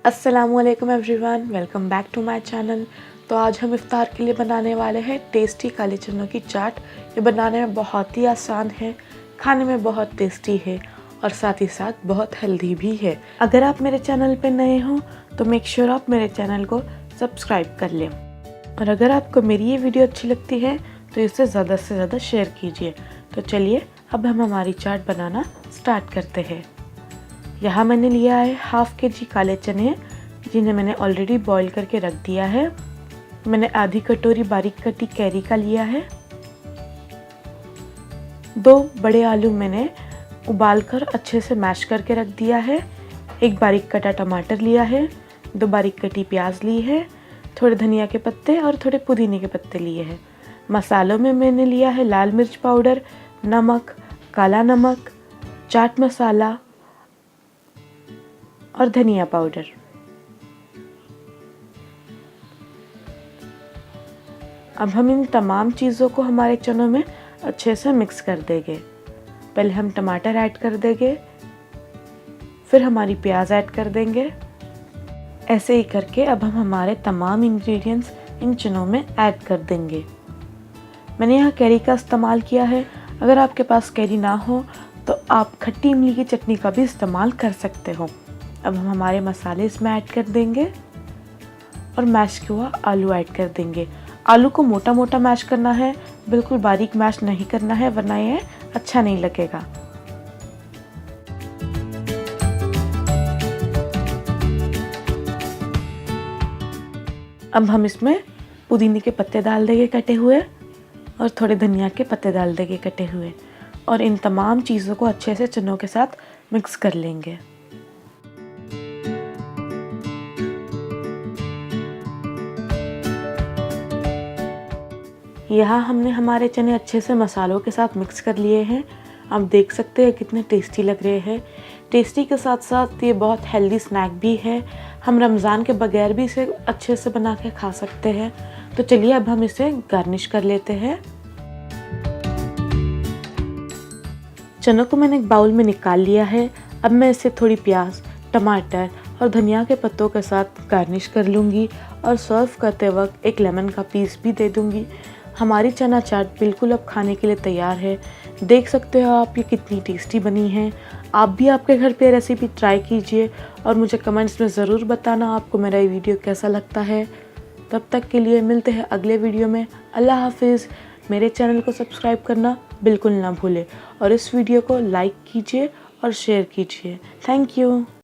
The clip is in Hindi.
अस्सलामुअलैकुम everyone, welcome back to my channel. तो आज हम इफ्तार के लिए बनाने वाले हैं टेस्टी काले चनों की चाट। ये बनाने में बहुत ही आसान है, खाने में बहुत टेस्टी है और साथ ही साथ बहुत हेल्दी भी है। अगर आप मेरे चैनल पे नए हो तो मेक श्योर आप मेरे चैनल को सब्सक्राइब कर लें, और अगर आपको मेरी ये वीडियो अच्छी लगती है तो इसे ज़्यादा से ज़्यादा शेयर कीजिए। तो चलिए अब हम हमारी चाट बनाना स्टार्ट करते हैं। यहाँ मैंने लिया है हाफ के जी काले चने, जिन्हें मैंने ऑलरेडी बॉईल करके रख दिया है। मैंने आधी कटोरी बारीक कटी कैरी का लिया है। 2 बड़े आलू मैंने उबालकर अच्छे से मैश करके रख दिया है। 1 बारीक कटा टमाटर लिया है। 2 बारीक कटी प्याज ली है। थोड़े धनिया के पत्ते और थोड़े पुदीने के पत्ते लिए हैं। मसालों में मैंने लिया है लाल मिर्च पाउडर, नमक, काला नमक, चाट मसाला और धनिया पाउडर। अब हम इन तमाम चीज़ों को हमारे चनों में अच्छे से मिक्स कर देंगे। पहले हम टमाटर ऐड कर देंगे, फिर हमारी प्याज ऐड कर देंगे। ऐसे ही करके अब हम हमारे तमाम इंग्रेडिएंट्स इन चनों में ऐड कर देंगे। मैंने यहाँ कैरी का इस्तेमाल किया है। अगर आपके पास कैरी ना हो तो आप खट्टी इमली की चटनी का भी इस्तेमाल कर सकते हो। अब हम हमारे मसाले इसमें ऐड कर देंगे और मैश किया हुआ आलू ऐड कर देंगे। आलू को मोटा मोटा मैश करना है, बिल्कुल बारीक मैश नहीं करना है, वरना ये अच्छा नहीं लगेगा। अब हम इसमें पुदीने के पत्ते डाल देंगे कटे हुए, और थोड़े धनिया के पत्ते डाल देंगे कटे हुए, और इन तमाम चीज़ों को अच्छे से चनों के साथ मिक्स कर लेंगे। यहाँ हमने हमारे चने अच्छे से मसालों के साथ मिक्स कर लिए हैं। आप देख सकते हैं कितने टेस्टी लग रहे हैं। टेस्टी के साथ साथ ये बहुत हेल्दी स्नैक भी है। हम रमज़ान के बगैर भी इसे अच्छे से बना के खा सकते हैं। तो चलिए अब हम इसे गार्निश कर लेते हैं। चनों को मैंने एक बाउल में निकाल लिया है। अब मैं इसे थोड़ी प्याज, टमाटर और धनिया के पत्तों के साथ गार्निश कर लूँगी, और सर्व करते वक्त एक लेमन का पीस भी दे दूँगी। हमारी चना चाट बिल्कुल अब खाने के लिए तैयार है। देख सकते हो आप ये कितनी टेस्टी बनी है। आप भी आपके घर पे रेसिपी ट्राई कीजिए और मुझे कमेंट्स में ज़रूर बताना आपको मेरा ये वीडियो कैसा लगता है। तब तक के लिए मिलते हैं अगले वीडियो में। अल्लाह हाफिज़। मेरे चैनल को सब्सक्राइब करना बिल्कुल ना भूलें, और इस वीडियो को लाइक कीजिए और शेयर कीजिए। Thank you.